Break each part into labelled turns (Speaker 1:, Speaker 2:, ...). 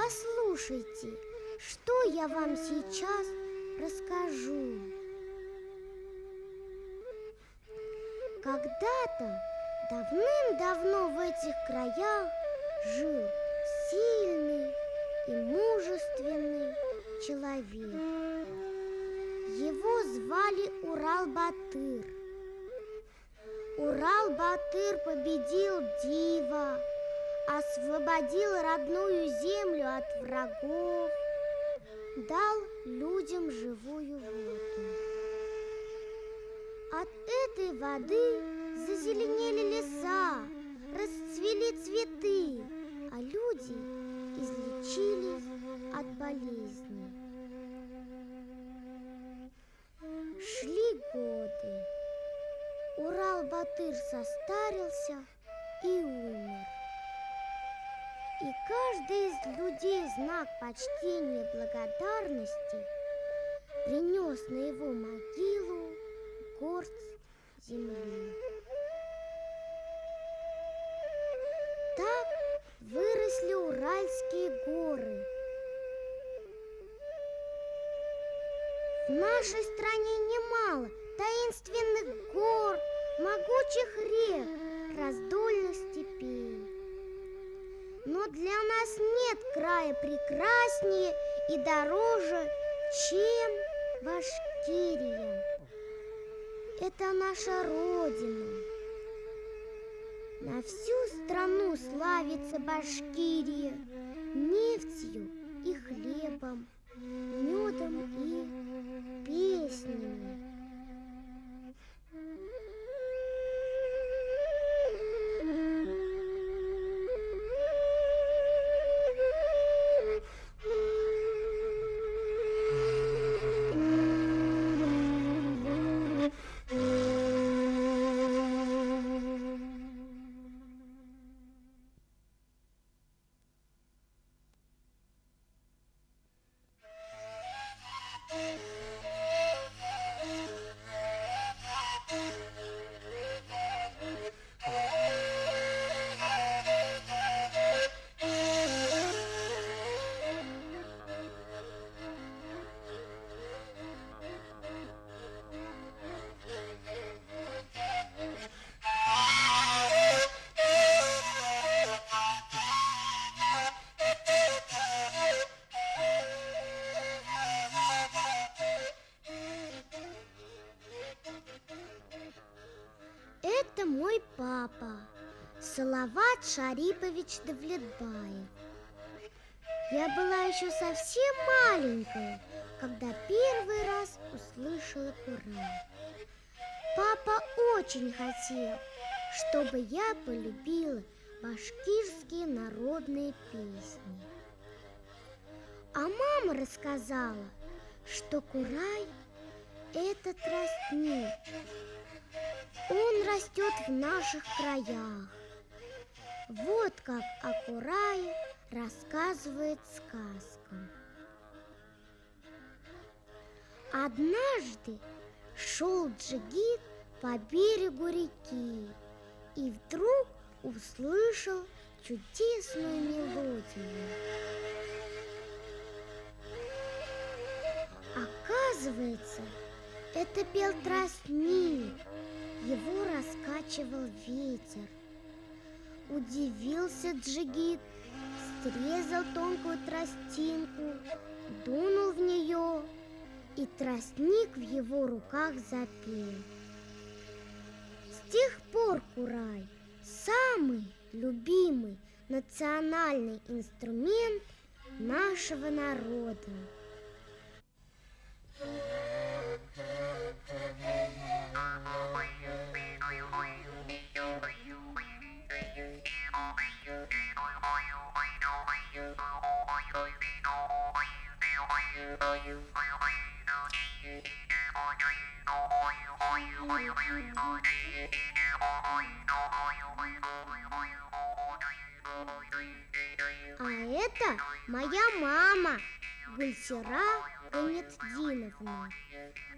Speaker 1: Послушайте, что я вам сейчас расскажу. Когда-то, давным-давно в этих краях жил сильный и мужественный человек. Его звали Урал-Батыр. Урал-Батыр победил Дива, освободил родную землю от врагов, дал людям живую воду. От этой воды зазеленели леса, расцвели цветы, а люди излечились от болезней. Шли годы. Урал-Батыр состарился и умер. И каждый из людей в знак почтения и благодарности принес на его могилу горсть земли. Так выросли Уральские горы. В нашей стране немало таинственных гор, могучих рек, раздольных степей. Но для нас нет края прекраснее и дороже, чем Башкирия. Это наша Родина. На всю страну славится Башкирия нефтью и хлебом, медом и песнями. Это мой папа, Салават Шарипович Давлетбаев. Я была еще совсем маленькая, когда первый раз услышала Курай. Папа очень хотел, чтобы я полюбила башкирские народные песни. А мама рассказала, что Курай – это тростник. Он растет в наших краях. Вот как о Курае рассказывает сказка. Однажды шел джигит по берегу реки и вдруг услышал чудесную мелодию. Оказывается, это пел тростник, его раскачивал ветер. Удивился джигит, срезал тонкую тростинку, дунул в нее, и тростник в его руках запел. С тех пор Курай – самый любимый национальный инструмент нашего народа. А это моя мама, Гульсира Гаметдиновна.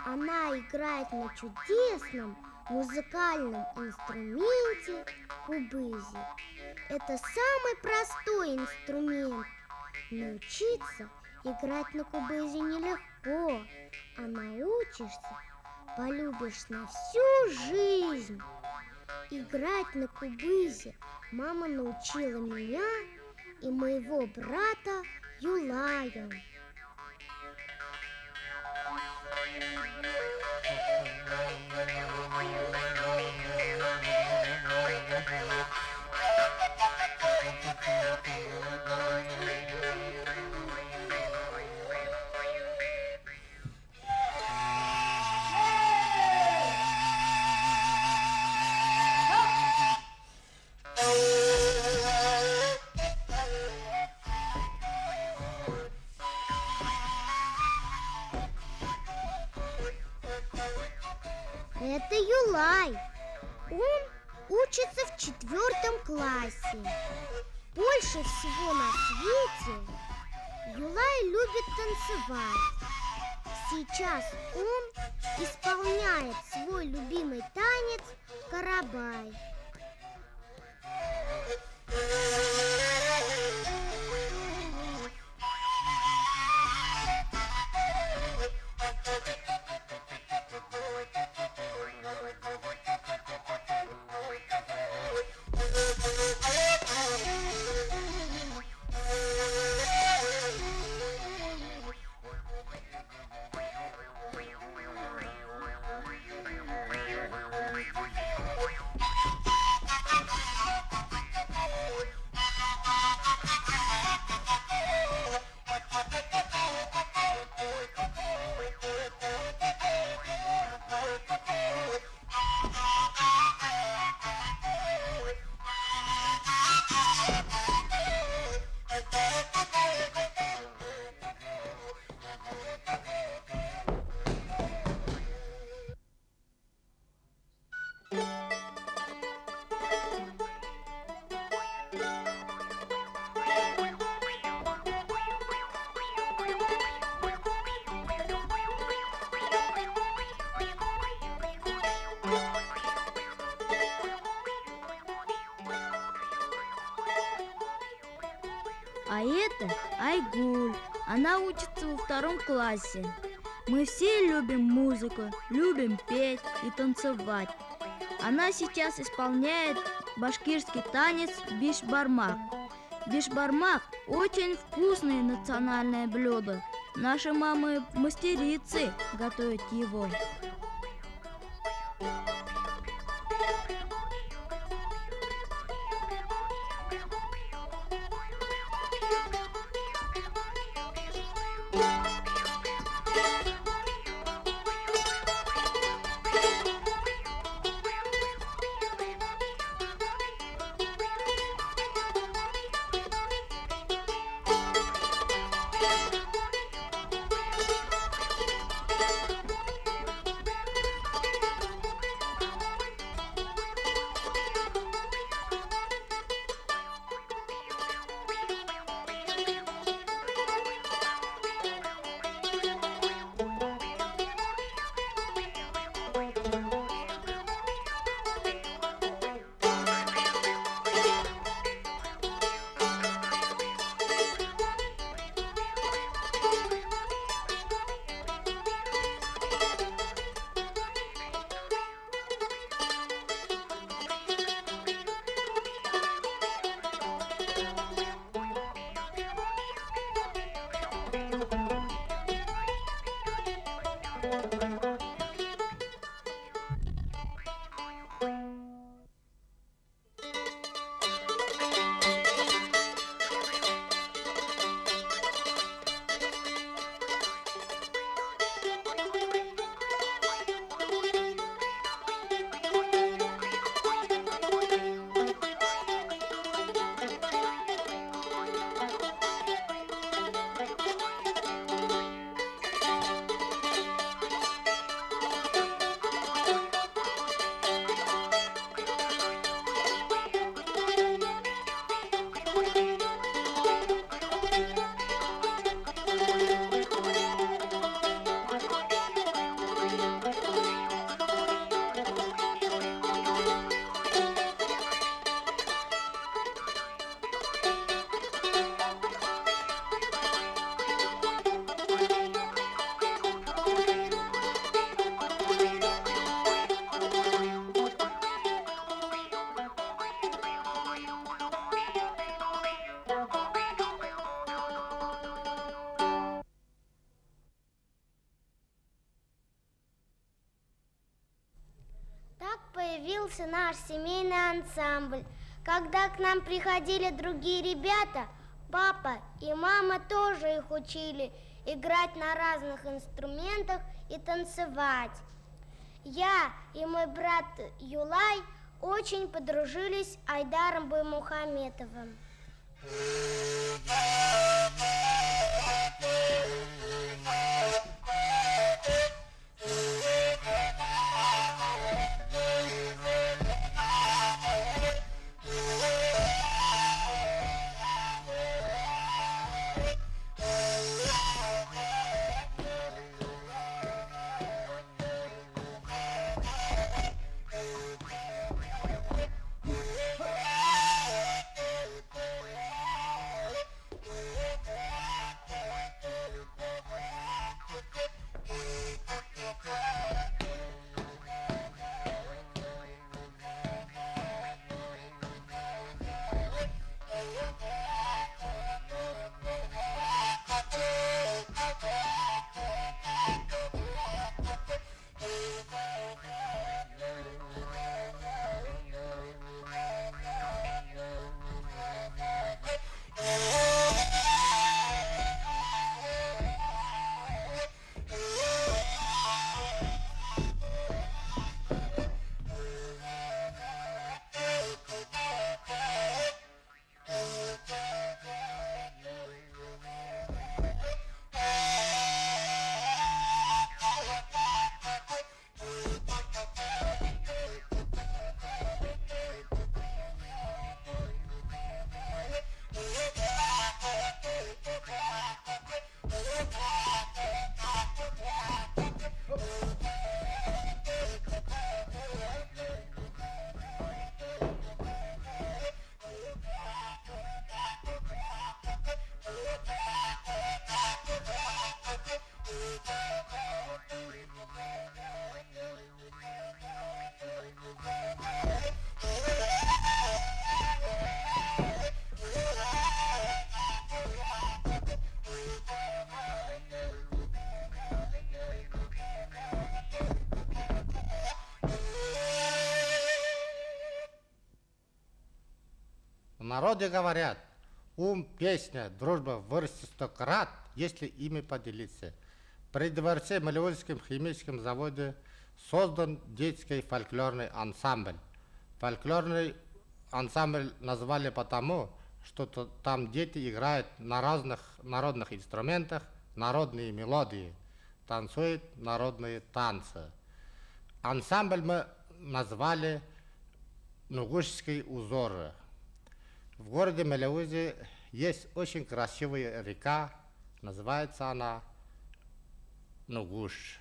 Speaker 1: Она играет на чудесном музыкальном инструменте кубызи. Это самый простой инструмент, Научиться играть на кубызе нелегко, а научишься, полюбишь на всю жизнь. Играть на кубызе мама научила меня и моего брата Юлая. Это Юлай. Он учится в 4 классе. Больше всего на свете Юлай любит танцевать. Сейчас он исполняет свой любимый танец «Карабай».
Speaker 2: А это Айгуль. Она учится во 2 классе. Мы все любим музыку, любим петь и танцевать. Она сейчас исполняет башкирский танец бишбармак. Бишбармак – очень вкусное национальное блюдо. Наши мамы мастерицы готовят его.
Speaker 1: появился наш семейный ансамбль. Когда к нам приходили другие ребята, папа и мама тоже их учили играть на разных инструментах и танцевать. Я и мой брат Юлай очень подружились с Айдаром Баймухаметовым.
Speaker 3: В народе говорят, ум, песня, дружба вырастет 100 крат, если ими поделиться. При дворце Мелеузском химическом заводе создан детский фольклорный ансамбль. Фольклорный ансамбль назвали потому, что там дети играют на разных народных инструментах народные мелодии, танцуют народные танцы. Ансамбль мы назвали «Нугушские узоры». В городе Мелеузе есть очень красивая река, называется она Нугуш.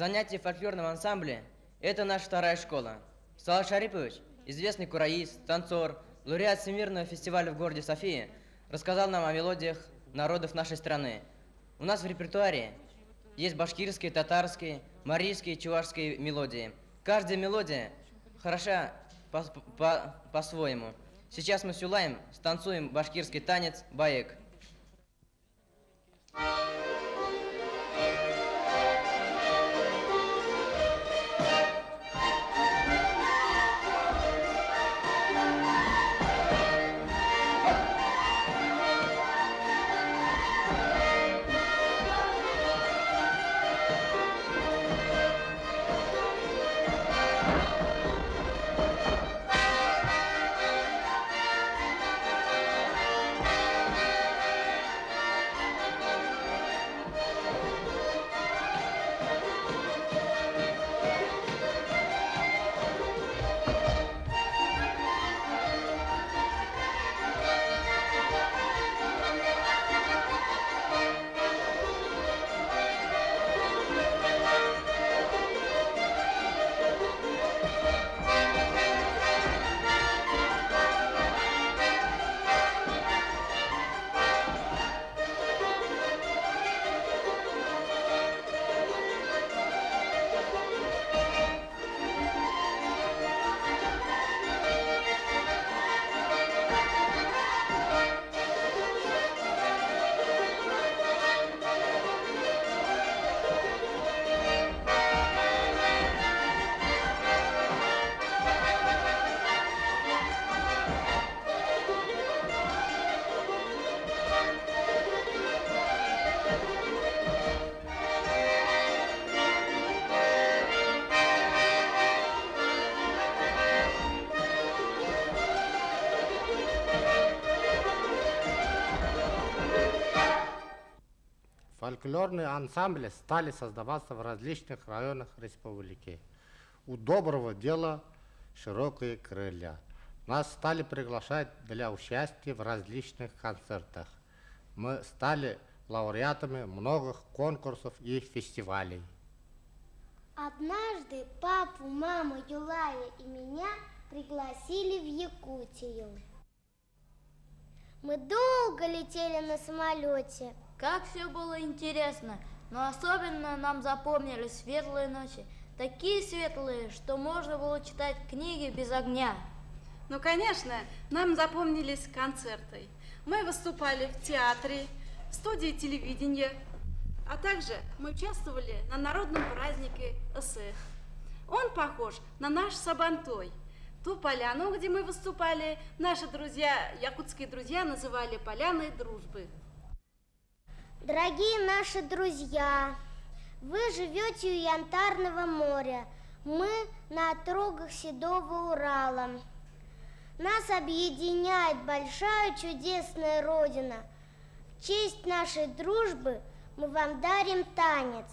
Speaker 4: Занятия в фольклорном ансамбле – это наша вторая школа. Салават Шарипович, известный кураист, танцор, лауреат Всемирного фестиваля в городе София, рассказал нам о мелодиях народов нашей страны. У нас в репертуаре есть башкирские, татарские, марийские, чувашские мелодии. Каждая мелодия хороша по-своему. Сейчас мы с Юлаем станцуем башкирский танец баек.
Speaker 3: Фольклорные ансамбли стали создаваться в различных районах республики. У доброго дела широкие крылья. Нас стали приглашать для участия в различных концертах. Мы стали лауреатами многих конкурсов и фестивалей.
Speaker 1: Однажды папу, маму, Юлая и меня пригласили в Якутию. Мы долго летели на самолете.
Speaker 2: Как все было интересно, но особенно нам запомнились светлые ночи. Такие светлые, что можно было читать книги без огня.
Speaker 5: Ну, конечно, нам запомнились концерты. Мы выступали в театре, в студии телевидения, а также мы участвовали на народном празднике СЭХ. Он похож на наш Сабантой. Ту поляну, где мы выступали, наши друзья, якутские друзья, называли Поляной Дружбы.
Speaker 1: Дорогие наши друзья, вы живете у Янтарного моря, мы на отрогах Седого Урала. Нас объединяет большая чудесная Родина. В честь нашей дружбы мы вам дарим танец.